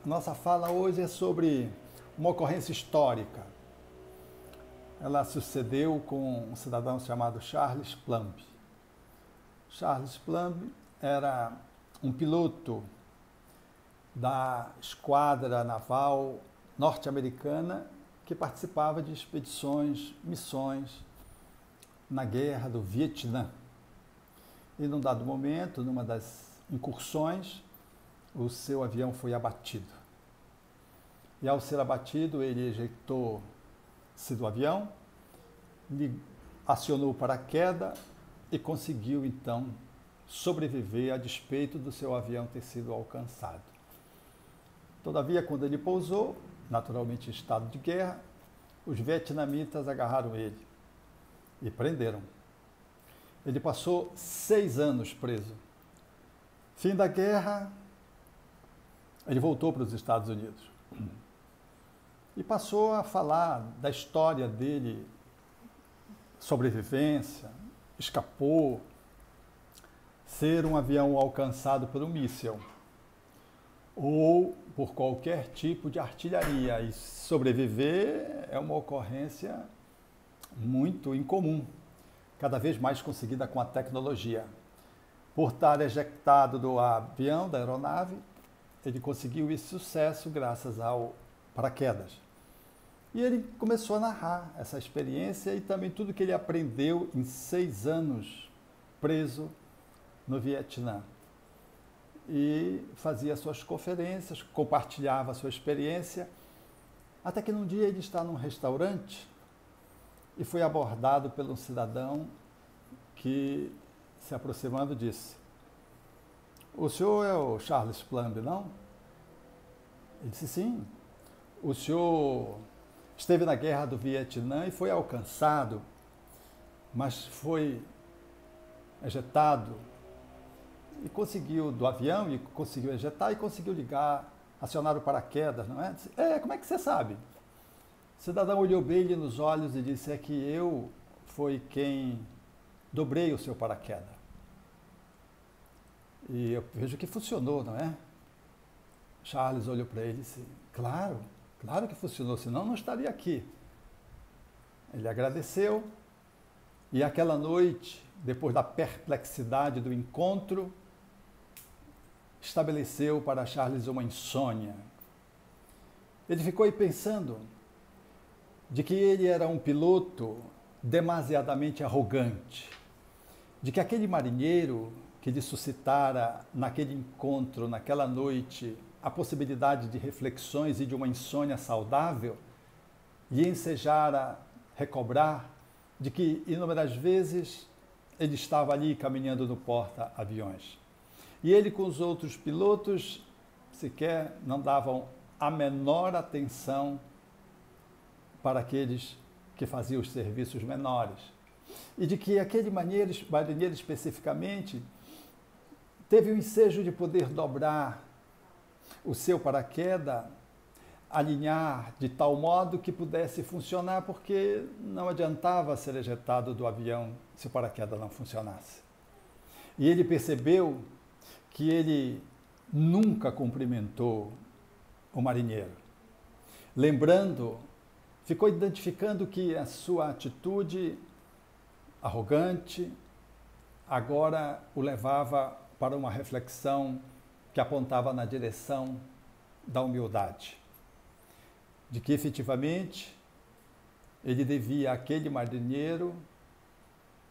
Nossa fala hoje é sobre uma ocorrência histórica. Ela sucedeu com um cidadão chamado Charles Plumb. Charles Plumb era um piloto da esquadra naval norte-americana que participava de expedições, missões na guerra do Vietnã. E num dado momento, numa das incursões, o seu avião foi abatido. E ao ser abatido, ele ejectou-se do avião, acionou o paraquedas e conseguiu então sobreviver a despeito do seu avião ter sido alcançado. Todavia, quando ele pousou, naturalmente em estado de guerra, os vietnamitas agarraram ele e prenderam. Ele passou 6 anos preso. Fim da guerra, ele voltou para os Estados Unidos e passou a falar da história dele, sobrevivência, escapou, ser um avião alcançado por um míssil ou por qualquer tipo de artilharia. E sobreviver é uma ocorrência muito incomum, cada vez mais conseguida com a tecnologia. Por estar ejectado do avião, da aeronave, ele conseguiu esse sucesso graças ao paraquedas. E ele começou a narrar essa experiência e também tudo que ele aprendeu em 6 anos preso no Vietnã. E fazia suas conferências, compartilhava a sua experiência, até que num dia ele está num restaurante e foi abordado por um cidadão que, se aproximando, disse: "O senhor é o Charles Plumb, não?" Ele disse: "Sim. O senhor esteve na guerra do Vietnã e foi alcançado, mas foi ejetado e conseguiu do avião e conseguiu ejetar e conseguiu ligar, acionar o paraquedas, não é?" Disse: "Como é que você sabe?" O cidadão olhou bem ele nos olhos e disse: "É que eu fui quem dobrei o seu paraquedas. E eu vejo que funcionou, não é?" Charles olhou para ele e disse: Claro que funcionou, senão não estaria aqui." Ele agradeceu e aquela noite, depois da perplexidade do encontro, estabeleceu para Charles uma insônia. Ele ficou aí pensando de que ele era um piloto demasiadamente arrogante, de que aquele marinheiro que lhe suscitara naquele encontro, naquela noite, a possibilidade de reflexões e de uma insônia saudável, lhe ensejara recobrar de que inúmeras vezes ele estava ali caminhando no porta-aviões. E ele com os outros pilotos sequer não davam a menor atenção para aqueles que faziam os serviços menores. E de que aquele marinheiro especificamente teve o ensejo de poder dobrar o seu paraquedas, alinhar de tal modo que pudesse funcionar, porque não adiantava ser ejetado do avião se o paraquedas não funcionasse. E ele percebeu que ele nunca cumprimentou o marinheiro. Lembrando, ficou identificando que a sua atitude arrogante agora o levava para uma reflexão que apontava na direção da humildade, de que efetivamente ele devia àquele marinheiro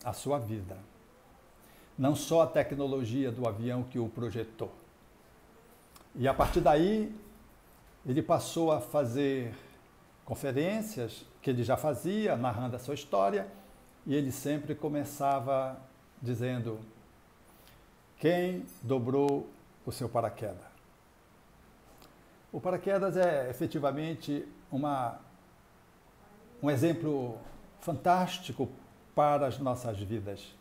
a sua vida, não só a tecnologia do avião que o projetou. E a partir daí, ele passou a fazer conferências que ele já fazia, narrando a sua história, e ele sempre começava dizendo: quem dobrou o seu paraquedas? O paraquedas é efetivamente um exemplo fantástico para as nossas vidas.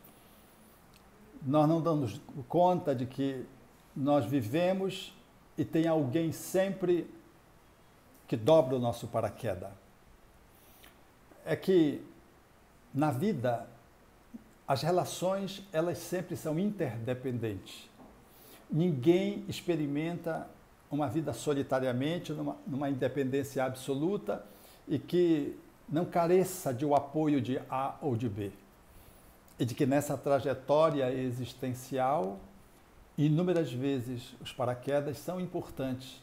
Nós não damos conta de que nós vivemos e tem alguém sempre que dobra o nosso paraquedas. É que na vida as relações, elas sempre são interdependentes. Ninguém experimenta uma vida solitariamente, numa independência absoluta e que não careça de o apoio de A ou de B. E de que nessa trajetória existencial, inúmeras vezes os paraquedas são importantes,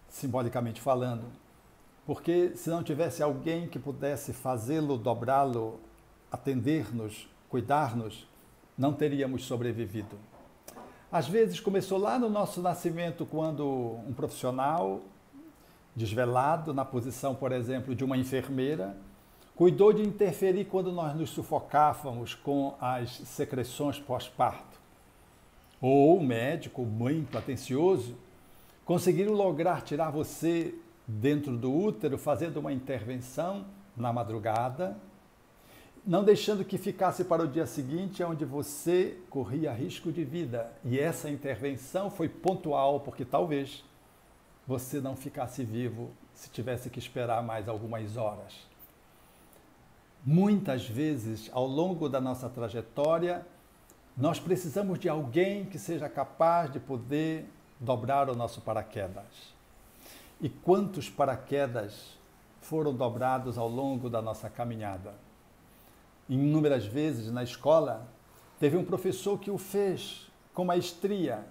simbolicamente falando, porque se não tivesse alguém que pudesse fazê-lo, dobrá-lo, atender-nos, cuidar-nos, não teríamos sobrevivido. Às vezes começou lá no nosso nascimento, quando um profissional, desvelado, na posição, por exemplo, de uma enfermeira, cuidou de interferir quando nós nos sufocávamos com as secreções pós-parto. Ou o médico, muito atencioso, conseguiram lograr tirar você dentro do útero, fazendo uma intervenção na madrugada, não deixando que ficasse para o dia seguinte, onde você corria risco de vida. E essa intervenção foi pontual, porque talvez você não ficasse vivo se tivesse que esperar mais algumas horas. Muitas vezes, ao longo da nossa trajetória, nós precisamos de alguém que seja capaz de poder dobrar o nosso paraquedas. E quantos paraquedas foram dobrados ao longo da nossa caminhada? Inúmeras vezes na escola, teve um professor que o fez com maestria,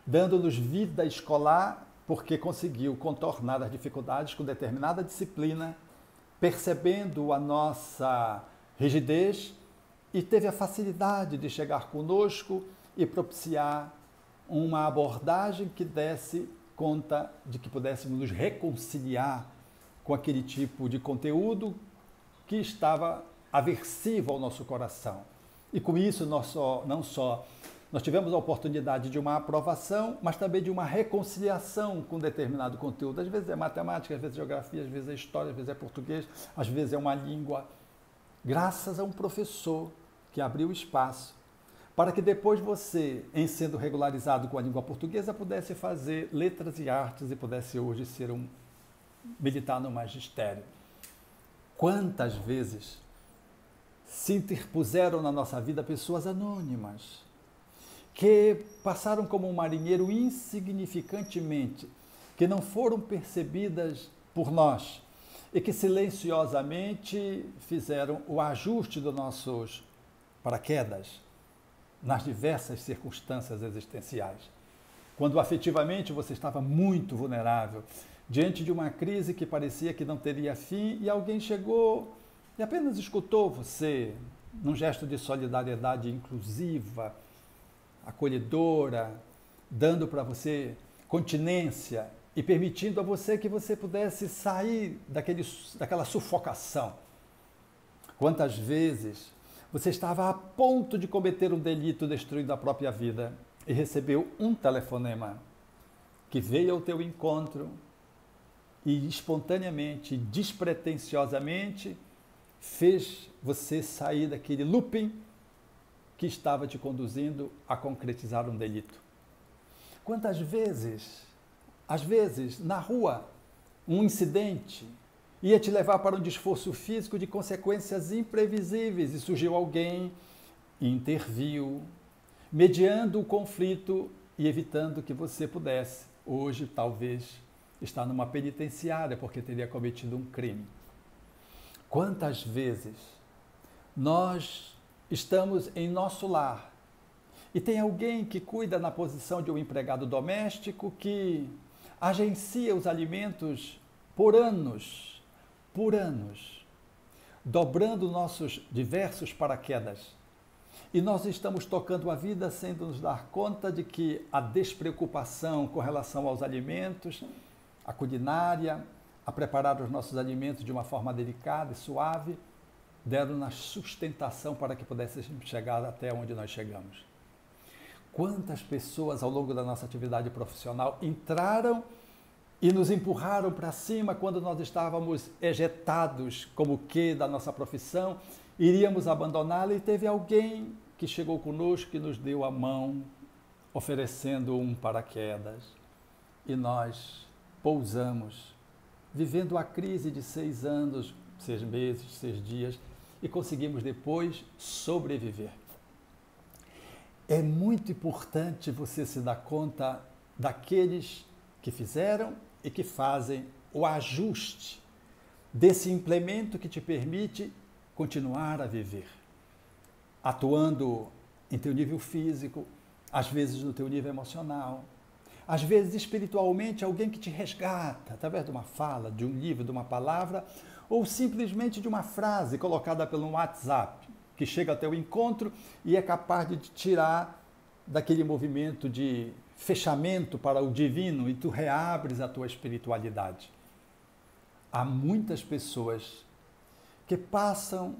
dando-nos vida escolar, porque conseguiu contornar as dificuldades com determinada disciplina, percebendo a nossa rigidez e teve a facilidade de chegar conosco e propiciar uma abordagem que desse conta de que pudéssemos nos reconciliar com aquele tipo de conteúdo que estava aversivo ao nosso coração. E com isso, não só nós tivemos a oportunidade de uma aprovação, mas também de uma reconciliação com determinado conteúdo. Às vezes é matemática, às vezes é geografia, às vezes é história, às vezes é português, às vezes é uma língua. Graças a um professor que abriu espaço para que depois você, em sendo regularizado com a língua portuguesa, pudesse fazer letras e artes e pudesse hoje ser militar no magistério. Quantas vezes se interpuseram na nossa vida pessoas anônimas, que passaram como um marinheiro insignificantemente, que não foram percebidas por nós e que silenciosamente fizeram o ajuste dos nossos paraquedas nas diversas circunstâncias existenciais. Quando afetivamente você estava muito vulnerável, diante de uma crise que parecia que não teria fim, e alguém chegou e apenas escutou você, num gesto de solidariedade inclusiva, acolhedora, dando para você continência e permitindo a você que você pudesse sair daquela sufocação. Quantas vezes você estava a ponto de cometer um delito destruindo a própria vida e recebeu um telefonema que veio ao teu encontro e espontaneamente, despretensiosamente, fez você sair daquele looping que estava te conduzindo a concretizar um delito. Quantas vezes, às vezes, na rua, um incidente ia te levar para um desforço físico de consequências imprevisíveis e surgiu alguém e interviu, mediando o conflito e evitando que você pudesse, hoje, talvez, estar numa penitenciária porque teria cometido um crime. Quantas vezes nós estamos em nosso lar e tem alguém que cuida na posição de um empregado doméstico que agencia os alimentos por anos, dobrando nossos diversos paraquedas. E nós estamos tocando a vida sem nos dar conta de que a despreocupação com relação aos alimentos, a culinária, a preparar os nossos alimentos de uma forma delicada e suave, deram-nos sustentação para que pudéssemos chegar até onde nós chegamos. Quantas pessoas ao longo da nossa atividade profissional entraram e nos empurraram para cima quando nós estávamos ejetados como que da nossa profissão, iríamos abandoná-la e teve alguém que chegou conosco e nos deu a mão, oferecendo um paraquedas. E nós pousamos, vivendo a crise de 6 anos, 6 meses, 6 dias, e conseguimos depois sobreviver. É muito importante você se dar conta daqueles que fizeram e que fazem o ajuste desse implemento que te permite continuar a viver, atuando em teu nível físico, às vezes no teu nível emocional, às vezes espiritualmente, alguém que te resgata através de uma fala, de um livro, de uma palavra, ou simplesmente de uma frase colocada pelo WhatsApp, que chega ao teu encontro e é capaz de te tirar daquele movimento de fechamento para o divino e tu reabres a tua espiritualidade. Há muitas pessoas que passam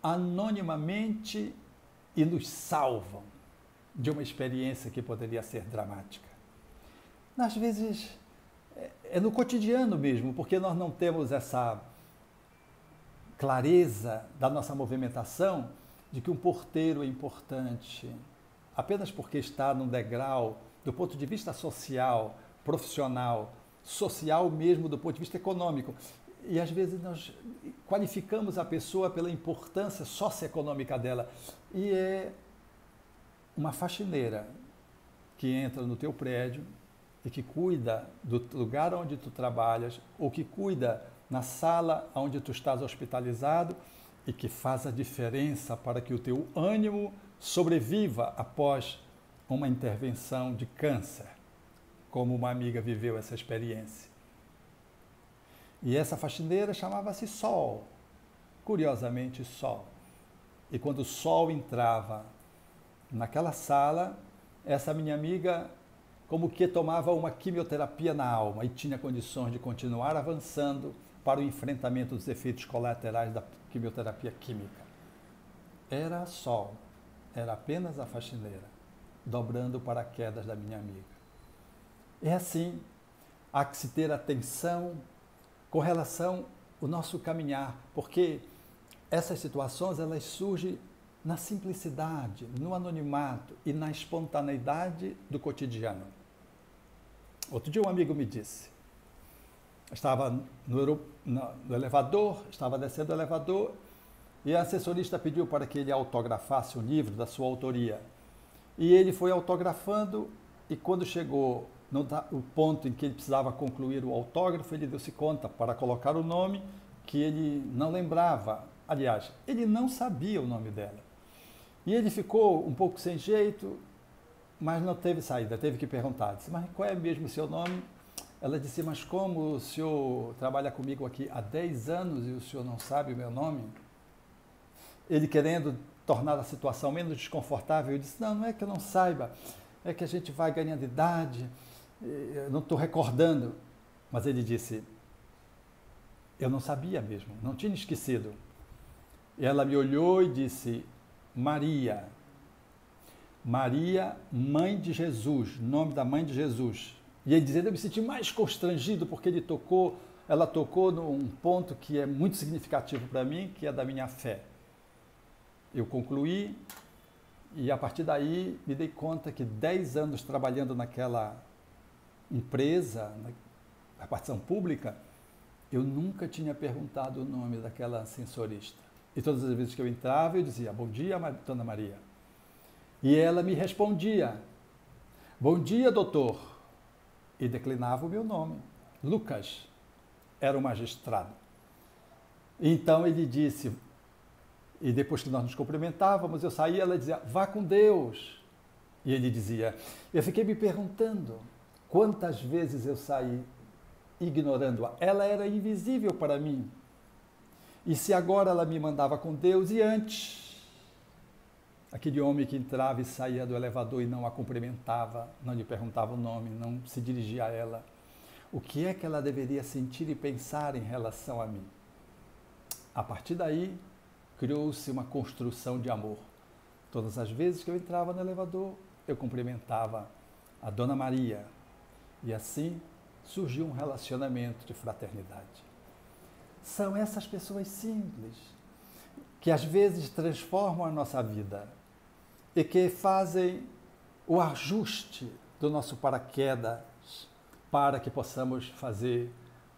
anonimamente e nos salvam de uma experiência que poderia ser dramática. Às vezes é no cotidiano mesmo, porque nós não temos essa clareza da nossa movimentação de que um porteiro é importante apenas porque está num degrau do ponto de vista social, profissional, social mesmo do ponto de vista econômico. E às vezes nós qualificamos a pessoa pela importância socioeconômica dela. E é uma faxineira que entra no teu prédio e que cuida do lugar onde tu trabalhas ou que cuida na sala onde tu estás hospitalizado e que faz a diferença para que o teu ânimo sobreviva após uma intervenção de câncer, como uma amiga viveu essa experiência. E essa faxineira chamava-se Sol, curiosamente Sol. E quando o Sol entrava naquela sala, essa minha amiga como que tomava uma quimioterapia na alma e tinha condições de continuar avançando para o enfrentamento dos efeitos colaterais da quimioterapia química. Era a Sol, era apenas a faxineira, dobrando paraquedas da minha amiga. É assim, há que se ter atenção com relação ao nosso caminhar, porque essas situações elas surgem na simplicidade, no anonimato e na espontaneidade do cotidiano. Outro dia um amigo me disse, estava no elevador, estava descendo o elevador e a assessorista pediu para que ele autografasse um livro da sua autoria. E ele foi autografando e quando chegou no ponto em que ele precisava concluir o autógrafo, ele deu-se conta para colocar o nome que ele não lembrava. Aliás, ele não sabia o nome dela. E ele ficou um pouco sem jeito, mas não teve saída, teve que perguntar. Disse, mas qual é mesmo o seu nome? Ela disse, mas como o senhor trabalha comigo aqui há 10 anos e o senhor não sabe o meu nome? Ele querendo tornar a situação menos desconfortável, eu disse, não é que eu não saiba, é que a gente vai ganhando idade, eu não estou recordando. Mas ele disse, eu não sabia mesmo, não tinha esquecido. E ela me olhou e disse, Maria, Maria, mãe de Jesus, nome da mãe de Jesus. E ele dizendo, eu me senti mais constrangido porque ela tocou num ponto que é muito significativo para mim, que é da minha fé. Eu concluí e a partir daí me dei conta que 10 anos trabalhando naquela empresa, na repartição pública, eu nunca tinha perguntado o nome daquela ascensorista. E todas as vezes que eu entrava, eu dizia, bom dia, dona Maria. E ela me respondia, bom dia, doutor. E declinava o meu nome. Lucas era o magistrado. Então ele disse, e depois que nós nos cumprimentávamos, eu saía, ela dizia, vá com Deus. E ele dizia, eu fiquei me perguntando quantas vezes eu saí ignorando-a. Ela era invisível para mim. E se agora ela me mandava com Deus, e antes, aquele homem que entrava e saía do elevador e não a cumprimentava, não lhe perguntava o nome, não se dirigia a ela, o que é que ela deveria sentir e pensar em relação a mim? A partir daí, criou-se uma construção de amor. Todas as vezes que eu entrava no elevador, eu cumprimentava a Dona Maria. E assim surgiu um relacionamento de fraternidade. São essas pessoas simples que às vezes transformam a nossa vida e que fazem o ajuste do nosso paraquedas para que possamos fazer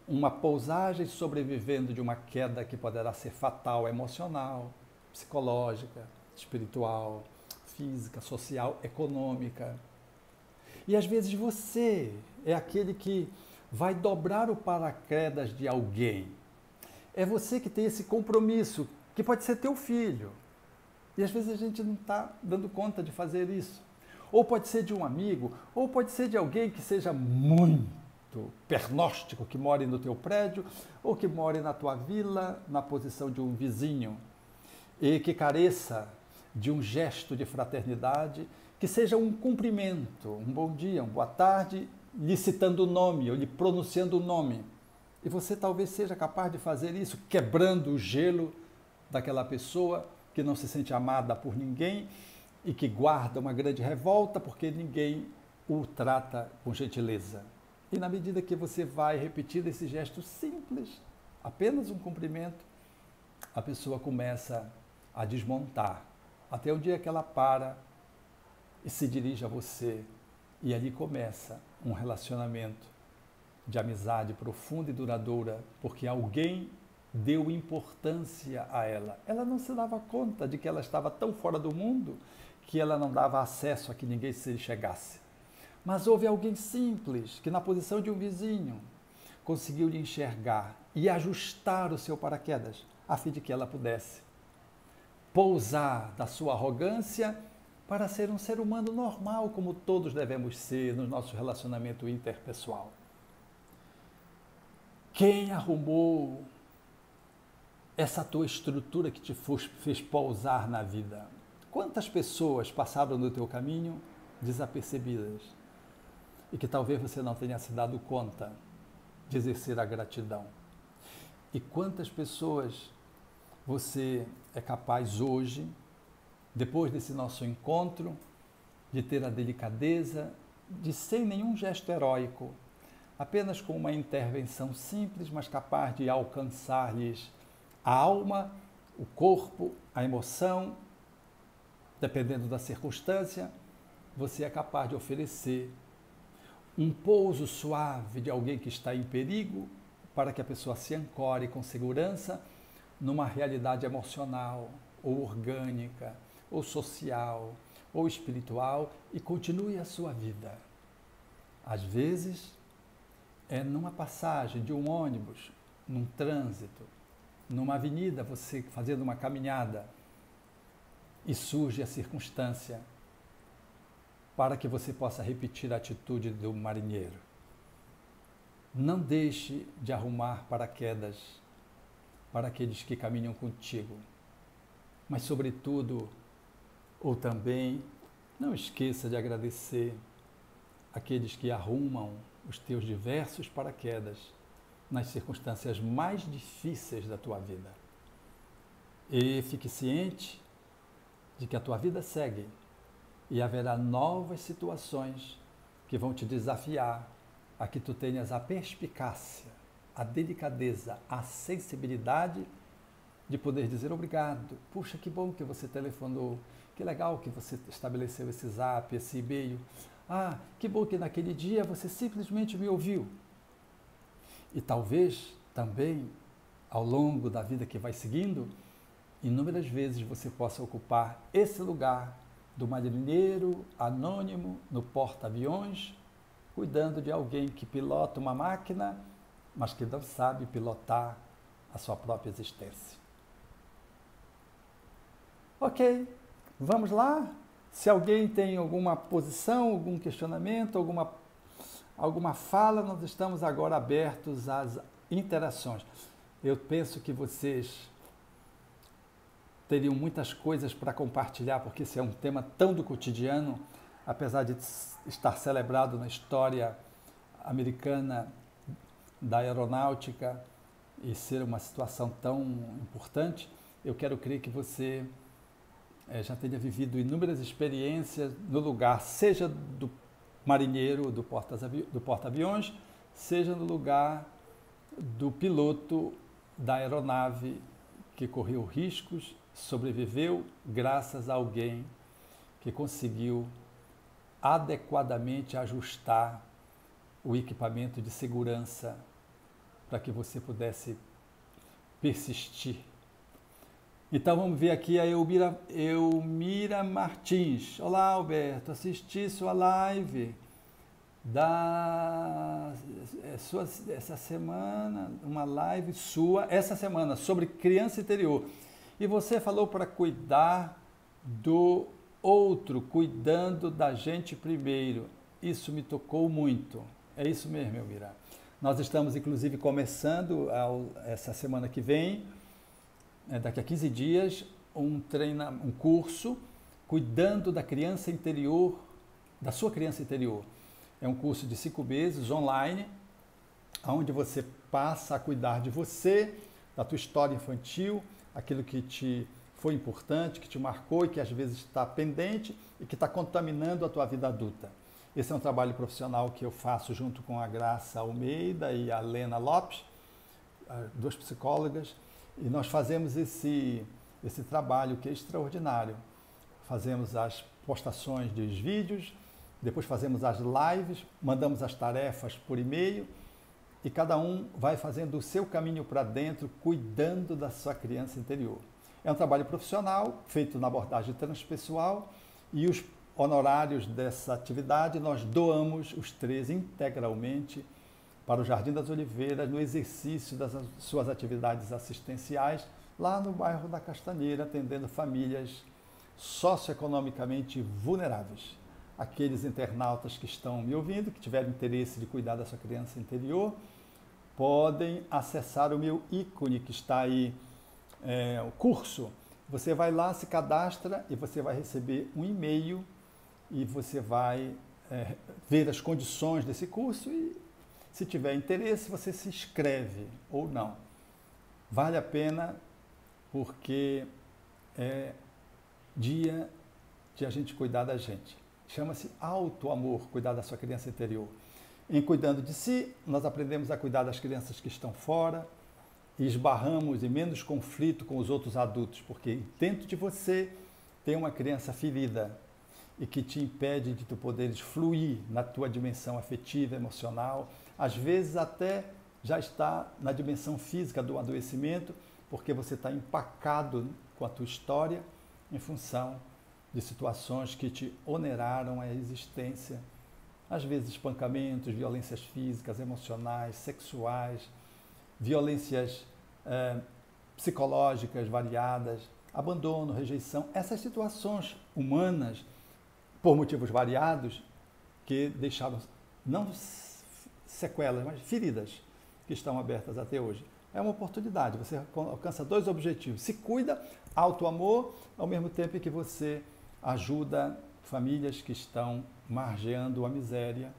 uma pousagem sobrevivendo de uma queda que poderá ser fatal, emocional, psicológica, espiritual, física, social, econômica. E às vezes você é aquele que vai dobrar o paraquedas de alguém. É você que tem esse compromisso, que pode ser teu filho. E às vezes a gente não está dando conta de fazer isso. Ou pode ser de um amigo, ou pode ser de alguém que seja muito pernóstico, que more no teu prédio, ou que more na tua vila, na posição de um vizinho, e que careça de um gesto de fraternidade, que seja um cumprimento, um bom dia, uma boa tarde, lhe citando o nome, ou lhe pronunciando o nome. E você talvez seja capaz de fazer isso, quebrando o gelo daquela pessoa que não se sente amada por ninguém e que guarda uma grande revolta porque ninguém o trata com gentileza. E na medida que você vai repetindo esse gesto simples, apenas um cumprimento, a pessoa começa a desmontar, até o dia que ela para e se dirige a você, e ali começa um relacionamento de amizade profunda e duradoura, porque alguém deu importância a ela. Ela não se dava conta de que ela estava tão fora do mundo que ela não dava acesso a que ninguém se chegasse. Mas houve alguém simples que, na posição de um vizinho, conseguiu lhe enxergar e ajustar o seu paraquedas, a fim de que ela pudesse pousar da sua arrogância para ser um ser humano normal, como todos devemos ser no nosso relacionamento interpessoal. Quem arrumou essa tua estrutura que te fez pousar na vida? Quantas pessoas passaram no teu caminho desapercebidas e que talvez você não tenha se dado conta de exercer a gratidão? E quantas pessoas você é capaz hoje, depois desse nosso encontro, de ter a delicadeza de, sem nenhum gesto heróico, apenas com uma intervenção simples, mas capaz de alcançar-lhes a alma, o corpo, a emoção, dependendo da circunstância, você é capaz de oferecer um pouso suave de alguém que está em perigo, para que a pessoa se ancore com segurança numa realidade emocional, ou orgânica, ou social, ou espiritual, e continue a sua vida. Às vezes, é numa passagem de um ônibus, num trânsito, numa avenida, você fazendo uma caminhada, e surge a circunstância para que você possa repetir a atitude do marinheiro. Não deixe de arrumar paraquedas para aqueles que caminham contigo, mas, sobretudo, ou também, não esqueça de agradecer aqueles que arrumam os teus diversos paraquedas nas circunstâncias mais difíceis da tua vida. E fique ciente de que a tua vida segue e haverá novas situações que vão te desafiar a que tu tenhas a perspicácia, a delicadeza, a sensibilidade de poder dizer obrigado. Puxa, que bom que você telefonou, que legal que você estabeleceu esse zap, esse e-mail. Ah, que bom que naquele dia você simplesmente me ouviu. E talvez também, ao longo da vida que vai seguindo, inúmeras vezes você possa ocupar esse lugar do marinheiro anônimo no porta-aviões, cuidando de alguém que pilota uma máquina, mas que não sabe pilotar a sua própria existência. Ok, vamos lá? Se alguém tem alguma posição, algum questionamento, alguma fala, nós estamos agora abertos às interações. Eu penso que vocês teriam muitas coisas para compartilhar, porque esse é um tema tão do cotidiano, apesar de estar celebrado na história americana da aeronáutica e ser uma situação tão importante. Eu quero crer que você já tenha vivido inúmeras experiências no lugar, seja do marinheiro, do porta-aviões, seja no lugar do piloto da aeronave que correu riscos, sobreviveu graças a alguém que conseguiu adequadamente ajustar o equipamento de segurança para que você pudesse persistir. Então vamos ver aqui a Elmira Martins. Olá, Alberto, assisti sua live. essa semana, uma live sua, essa semana, sobre criança interior. E você falou para cuidar do outro, cuidando da gente primeiro. Isso me tocou muito. É isso mesmo, Elmira. Nós estamos, inclusive, começando essa semana que vem, daqui a 15 dias, um curso cuidando da criança interior, da sua criança interior. É um curso de 5 meses, online, onde você passa a cuidar de você, da tua história infantil, aquilo que te foi importante, que te marcou e que às vezes está pendente e que está contaminando a tua vida adulta. Esse é um trabalho profissional que eu faço junto com a Graça Almeida e a Lena Lopes, duas psicólogas, e nós fazemos esse trabalho que é extraordinário. Fazemos as postações dos vídeos, depois fazemos as lives, mandamos as tarefas por e-mail e cada um vai fazendo o seu caminho para dentro, cuidando da sua criança interior. É um trabalho profissional, feito na abordagem transpessoal, e os honorários dessa atividade nós doamos os 3 integralmente para o Jardim das Oliveiras, no exercício das suas atividades assistenciais, lá no bairro da Castanheira, atendendo famílias socioeconomicamente vulneráveis. Aqueles internautas que estão me ouvindo, que tiverem interesse de cuidar da sua criança interior, podem acessar o meu ícone que está aí, o curso. Você vai lá, se cadastra e você vai receber um e-mail e você vai ver as condições desse curso e, se tiver interesse, você se inscreve ou não. Vale a pena porque é dia de a gente cuidar da gente. Chama-se auto-amor, cuidar da sua criança interior. Em cuidando de si, nós aprendemos a cuidar das crianças que estão fora e esbarramos em menos conflito com os outros adultos, porque dentro de você tem uma criança ferida e que te impede de tu poderes fluir na tua dimensão afetiva, emocional, às vezes até já está na dimensão física do adoecimento, porque você está empacado com a tua história em função de situações que te oneraram a existência, às vezes espancamentos, violências físicas, emocionais, sexuais, violências psicológicas variadas, abandono, rejeição, essas situações humanas, por motivos variados, que deixaram não sequelas, mas feridas que estão abertas até hoje. É uma oportunidade, você alcança 2 objetivos. Se cuida, auto-amor, ao mesmo tempo que você ajuda famílias que estão margeando a miséria,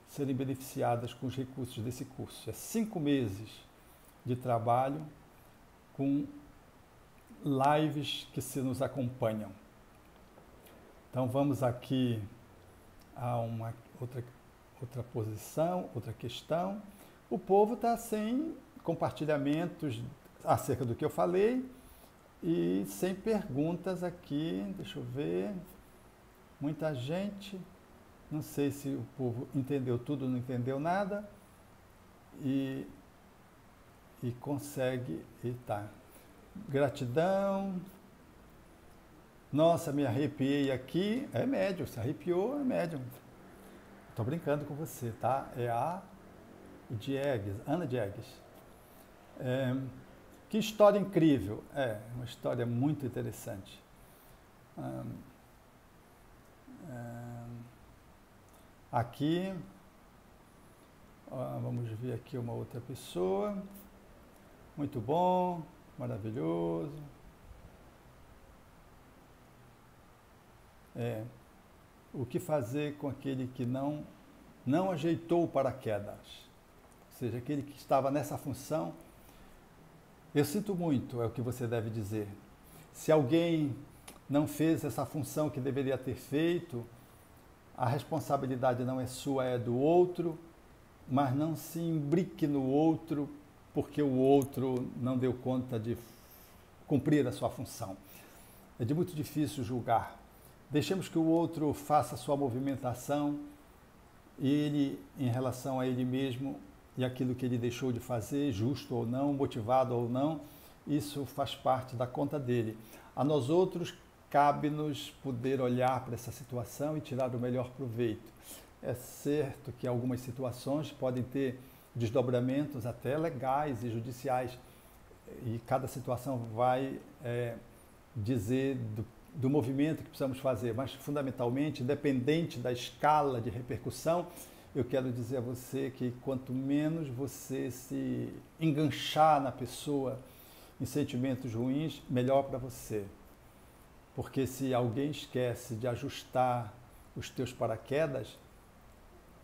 serem beneficiadas com os recursos desse curso. É 5 meses de trabalho com lives que se nos acompanham. Então vamos aqui a uma outra posição, outra questão. O povo está sem compartilhamentos acerca do que eu falei e sem perguntas aqui. Deixa eu ver. Muita gente. Não sei se o povo entendeu tudo, não entendeu nada. E consegue. E tá. Gratidão. Nossa, me arrepiei aqui. É médium. Se arrepiou, é médium. Estou brincando com você, tá? É a Diegues, Ana Diegues. Que história incrível. É, uma história muito interessante. Aqui, vamos ver aqui uma outra pessoa. Muito bom, maravilhoso. O que fazer com aquele que não ajeitou o paraquedas? Ou seja, aquele que estava nessa função. Eu sinto muito, é o que você deve dizer. Se alguém não fez essa função que deveria ter feito, a responsabilidade não é sua, é do outro, mas não se imbrique no outro porque o outro não deu conta de cumprir a sua função. É de muito difícil julgar. Deixemos que o outro faça a sua movimentação, ele, em relação a ele mesmo e aquilo que ele deixou de fazer, justo ou não, motivado ou não, isso faz parte da conta dele. A nós outros, cabe-nos poder olhar para essa situação e tirar o melhor proveito. É certo que algumas situações podem ter desdobramentos até legais e judiciais, e cada situação vai dizer do movimento que precisamos fazer, mas fundamentalmente, independente da escala de repercussão, eu quero dizer a você que quanto menos você se enganchar na pessoa em sentimentos ruins, melhor para você. Porque se alguém esquece de ajustar os teus paraquedas,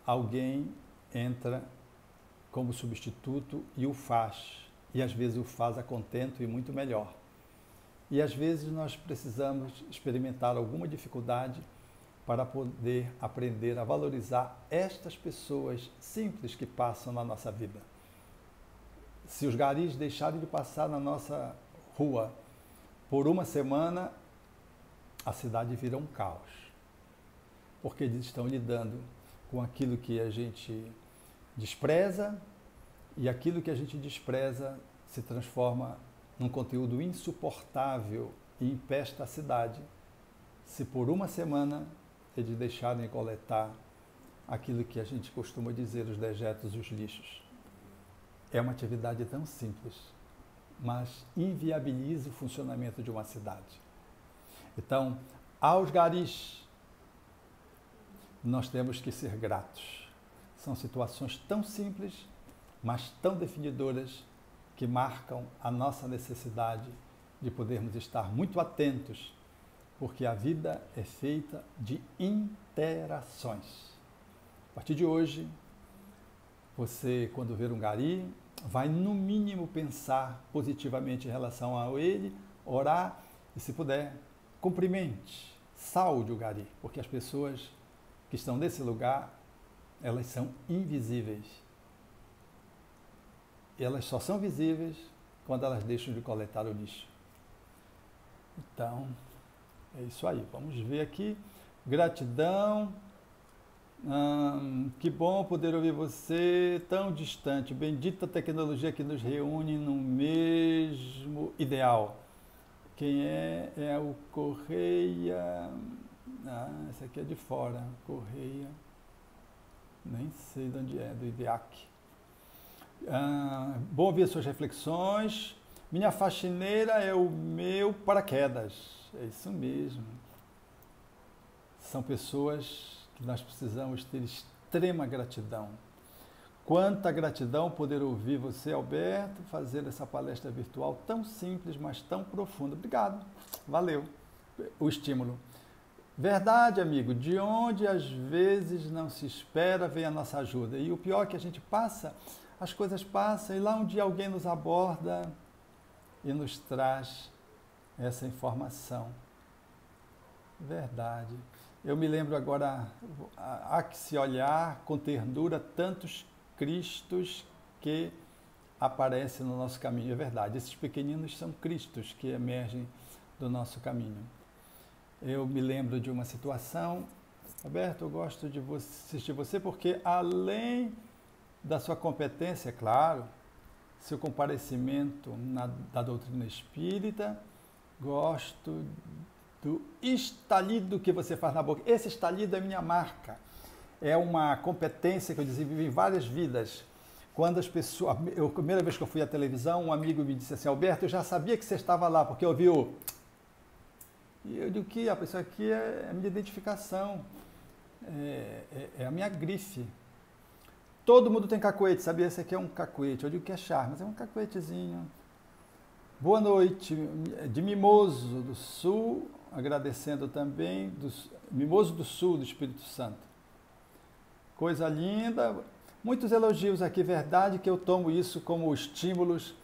alguém entra como substituto e o faz. E às vezes o faz a contento e muito melhor. E às vezes nós precisamos experimentar alguma dificuldade para poder aprender a valorizar estas pessoas simples que passam na nossa vida. Se os garis deixarem de passar na nossa rua por uma semana, a cidade vira um caos. Porque eles estão lidando com aquilo que a gente despreza, e aquilo que a gente despreza se transforma num conteúdo insuportável e empesta a cidade. Se por uma semana eles deixarem de coletar aquilo que a gente costuma dizer, os dejetos e os lixos. É uma atividade tão simples, mas inviabiliza o funcionamento de uma cidade. Então, aos garis, nós temos que ser gratos. São situações tão simples, mas tão definidoras, que marcam a nossa necessidade de podermos estar muito atentos, porque a vida é feita de interações. A partir de hoje, você, quando ver um gari, vai no mínimo pensar positivamente em relação a ele, orar e, se puder, cumprimente, saude o gari, porque as pessoas que estão nesse lugar, elas são invisíveis. Elas só são visíveis quando elas deixam de coletar o lixo. Então, é isso aí. Vamos ver aqui. Gratidão. Que bom poder ouvir você tão distante. Bendita tecnologia que nos reúne no mesmo ideal. Quem é? É o Correia. Esse aqui é de fora. Correia. Nem sei de onde é, do IDEAC. Bom ouvir suas reflexões. Minha faxineira é o meu paraquedas. É isso mesmo. São pessoas que nós precisamos ter extrema gratidão. Quanta gratidão poder ouvir você, Alberto, fazer essa palestra virtual tão simples, mas tão profunda. Obrigado. Valeu o estímulo. Verdade, amigo, de onde às vezes não se espera vem a nossa ajuda. E o pior é que a gente passa, as coisas passam, e lá um dia alguém nos aborda e nos traz essa informação. Verdade. Eu me lembro agora, há que se olhar com ternura tantos Cristos que aparecem no nosso caminho. É verdade, esses pequeninos são Cristos que emergem do nosso caminho. Eu me lembro de uma situação, Alberto, eu gosto de assistir você porque, além da sua competência, é claro, seu comparecimento da doutrina espírita, gosto do estalido que você faz na boca. Esse estalido é minha marca. É uma competência que eu desenvolvi em várias vidas. Quando as pessoas... a primeira vez que eu fui à televisão, um amigo me disse assim, Alberto, eu já sabia que você estava lá, porque eu vi o... E eu digo que a pessoa aqui é a minha identificação, é a minha grife. Todo mundo tem cacuete, sabia? Esse aqui é um cacuete. Eu digo que é charme, mas é um cacuetezinho. Boa noite, de Mimoso do Sul, agradecendo também, Mimoso do Sul, do Espírito Santo. Coisa linda, muitos elogios aqui, verdade que eu tomo isso como estímulos,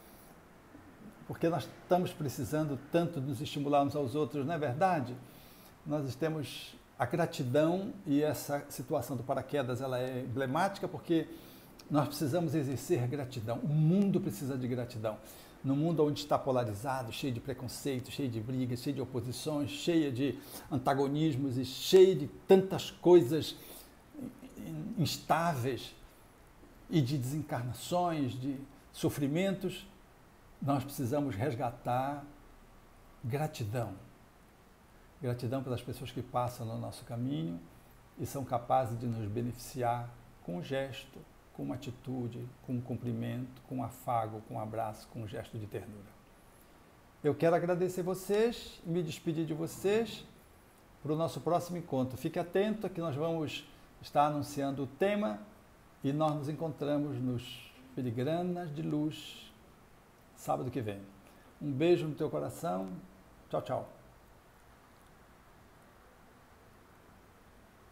porque nós estamos precisando tanto nos estimular uns aos outros, não é verdade? Nós temos a gratidão, e essa situação do paraquedas ela é emblemática, porque nós precisamos exercer gratidão. O mundo precisa de gratidão. No mundo onde está polarizado, cheio de preconceito, cheio de brigas, cheio de oposições, cheio de antagonismos e cheio de tantas coisas instáveis e de desencarnações, de sofrimentos, nós precisamos resgatar gratidão. Gratidão pelas pessoas que passam no nosso caminho e são capazes de nos beneficiar com um gesto, com uma atitude, com um cumprimento, com um afago, com um abraço, com um gesto de ternura. Eu quero agradecer vocês e me despedir de vocês para o nosso próximo encontro. Fique atento que nós vamos estar anunciando o tema e nós nos encontramos nos Filigranas de Luz sábado que vem. Um beijo no teu coração. Tchau, tchau.